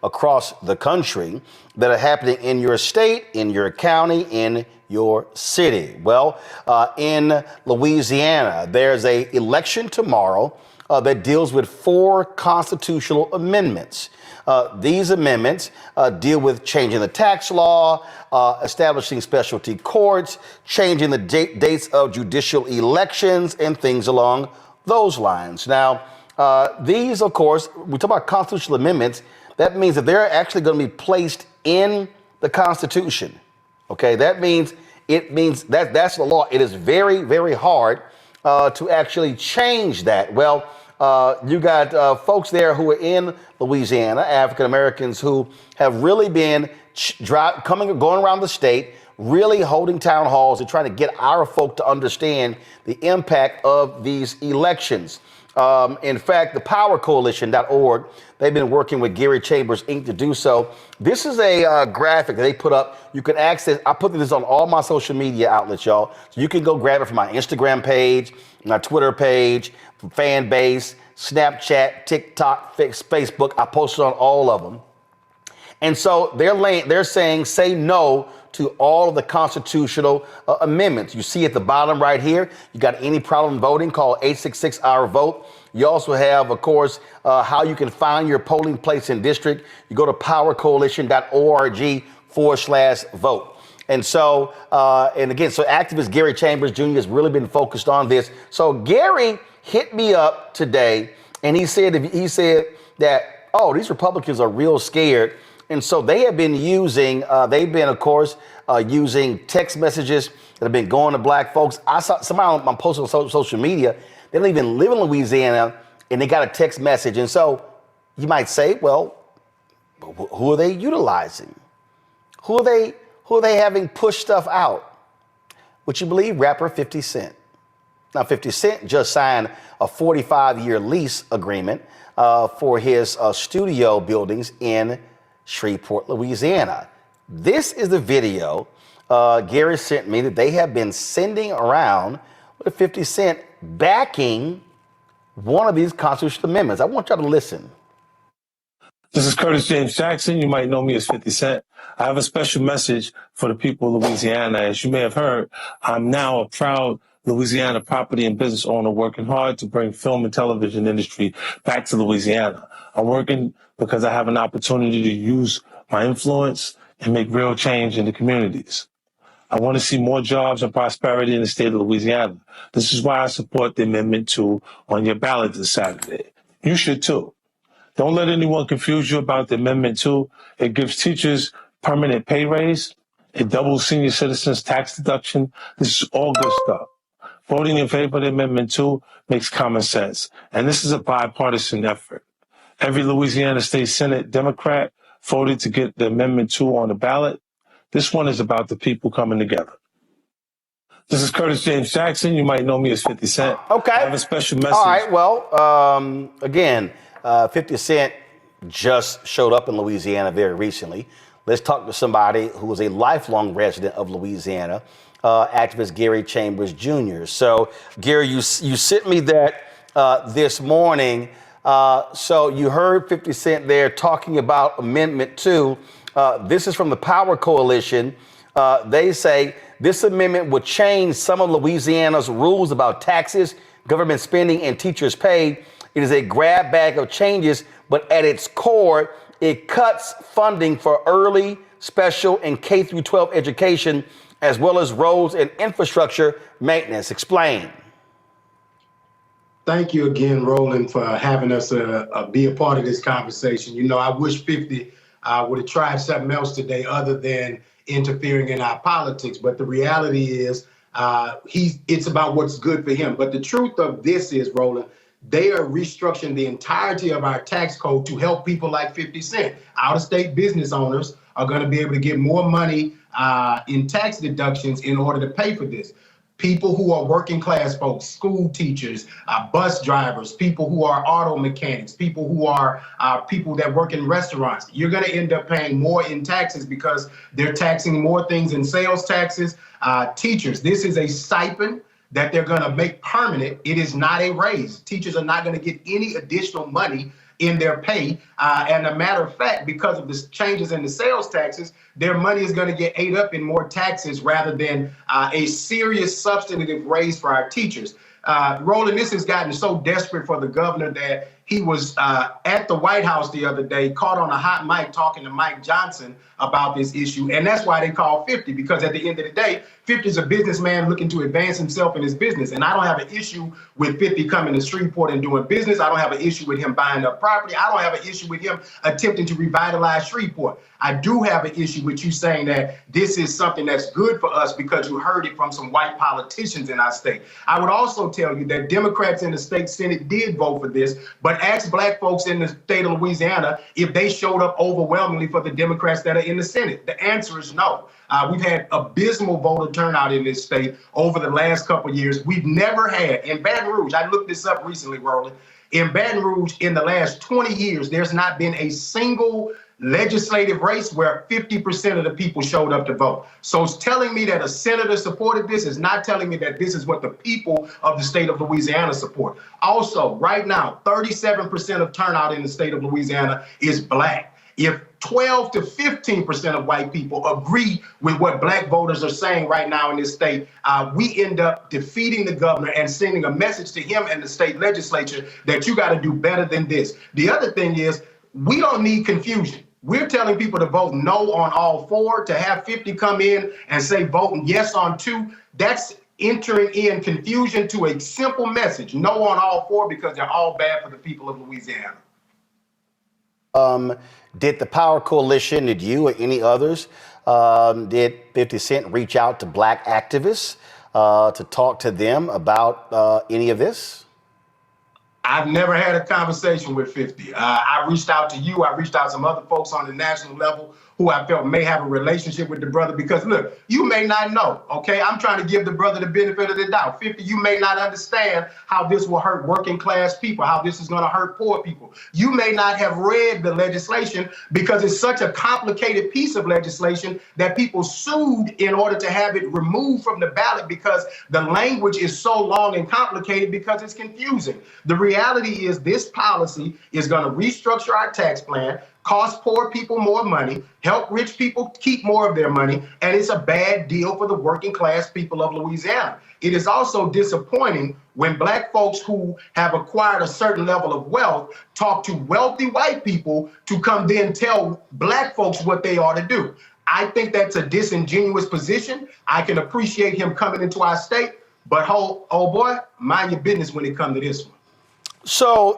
across the country that are happening in your state, in your county, in your city. Well, in Louisiana, there's a election tomorrow that deals with 4 constitutional amendments. These amendments deal with changing the tax law, establishing specialty courts, changing the dates of judicial elections, and things along those lines. Now, these, of course, we talk about constitutional amendments. That means that they're actually going to be placed in the Constitution. Okay, that means that's the law. It is very, very hard to actually change that. Well, you got folks there who are in Louisiana, African Americans, who have really been going around the state, really holding town halls and trying to get our folk to understand the impact of these elections. In fact, the powercoalition.org, they've been working with Gary Chambers Inc. to do so. This is a graphic that they put up. You can access, I put this on all my social media outlets, y'all. So you can go grab it from my Instagram page, my Twitter page, fan base, Snapchat, TikTok, Facebook. I posted on all of them. And so they're saying, say no to all of the constitutional amendments. You see at the bottom right here, you got any problem voting, call 866-OUR-VOTE. You also have, of course, how you can find your polling place and district. You go to powercoalition.org/vote. And so, and again, so activist Gary Chambers Jr. has really been focused on this. So Gary hit me up today and he said that, oh, these Republicans are real scared. And so they have been using, using text messages that have been going to black folks. I saw somebody on post on social media, they don't even live in Louisiana, and they got a text message. And so you might say, well, who are they utilizing? Who are they having push stuff out? Would you believe rapper 50 Cent? Now, 50 Cent just signed a 45-year lease agreement for his studio buildings in Shreveport, Louisiana. This is the video Gary sent me that they have been sending around with 50 Cent backing one of these constitutional amendments. I want y'all to listen. This is Curtis James Jackson. You might know me as 50 Cent. I have a special message for the people of Louisiana. As you may have heard, I'm now a proud Louisiana property and business owner working hard to bring film and television industry back to Louisiana. I'm working because I have an opportunity to use my influence and make real change in the communities. I want to see more jobs and prosperity in the state of Louisiana. This is why I support the Amendment 2 on your ballot this Saturday. You should too. Don't let anyone confuse you about the Amendment 2. It gives teachers permanent pay raise. It doubles senior citizens tax deduction. This is all good stuff. Voting in favor of the Amendment 2 makes common sense. And this is a bipartisan effort. Every Louisiana State Senate Democrat voted to get the Amendment 2 on the ballot. This one is about the people coming together. This is Curtis James Jackson. You might know me as 50 Cent. Okay. I have a special message. All right. Well, again, 50 Cent just showed up in Louisiana very recently. Let's talk to somebody who is a lifelong resident of Louisiana, activist Gary Chambers Jr. So, Gary, you sent me that this morning. So you heard 50 Cent there talking about Amendment 2. This is from the Power Coalition. They say this amendment would change some of Louisiana's rules about taxes, government spending, and teachers' pay. It is a grab bag of changes, but at its core, it cuts funding for early, special, and K-12 education, as well as roads and infrastructure maintenance. Explain. Thank you again, Roland, for having us be a part of this conversation. You know, I wish 50 would have tried something else today other than interfering in our politics. But the reality is it's about what's good for him. But the truth of this is, Roland, they are restructuring the entirety of our tax code to help people like 50 Cent. Out-of-state business owners are going to be able to get more money in tax deductions in order to pay for this. People who are working class folks, school teachers, bus drivers, people who are auto mechanics, people who are people that work in restaurants. You're going to end up paying more in taxes because they're taxing more things in sales taxes. Teachers, this is a stipend that they're going to make permanent. It is not a raise. Teachers are not going to get any additional money in their pay. And a matter of fact, because of the changes in the sales taxes, their money is going to get ate up in more taxes rather than a serious substantive raise for our teachers. Roland, this has gotten so desperate for the governor that he was at the White House the other day, caught on a hot mic talking to Mike Johnson about this issue. And that's why they call 50, because at the end of the day, 50 is a businessman looking to advance himself in his business. And I don't have an issue with 50 coming to Shreveport and doing business. I don't have an issue with him buying up property. I don't have an issue with him attempting to revitalize Shreveport. I do have an issue with you saying that this is something that's good for us because you heard it from some white politicians in our state. I would also tell you that Democrats in the state Senate did vote for this, but ask black folks in the state of Louisiana if they showed up overwhelmingly for the Democrats that are in the Senate. The answer is no. We've had abysmal voter turnout in this state over the last couple of years. We've never had, in Baton Rouge, I looked this up recently, Roland, in Baton Rouge, in the last 20 years, there's not been a single legislative race where 50% of the people showed up to vote. So it's telling me that a senator supported this is not telling me that this is what the people of the state of Louisiana support. Also, right now, 37% of turnout in the state of Louisiana is black. If 12 to 15% of white people agree with what black voters are saying right now in this state, we end up defeating the governor and sending a message to him and the state legislature that you got to do better than this. The other thing is, we don't need confusion. We're telling people to vote no on all four. To have 50 come in and say voting yes on two, that's entering in confusion to a simple message, no on all four, because they're all bad for the people of Louisiana. Did the Power Coalition, did you or any others, did 50 Cent reach out to black activists to talk to them about any of this? I've never had a conversation with 50. I reached out to you. I reached out to some other folks on the national level who I felt may have a relationship with the brother, because look, you may not know, okay? I'm trying to give the brother the benefit of the doubt. 50, you may not understand how this will hurt working class people, how this is gonna hurt poor people. You may not have read the legislation because it's such a complicated piece of legislation that people sued in order to have it removed from the ballot because the language is so long and complicated because it's confusing. The reality is this policy is gonna restructure our tax plan, cost poor people more money, help rich people keep more of their money, and it's a bad deal for the working class people of Louisiana. It is also disappointing when black folks who have acquired a certain level of wealth talk to wealthy white people to come then tell black folks what they ought to do. I think that's a disingenuous position. I can appreciate him coming into our state, but oh boy, mind your business when it comes to this one. So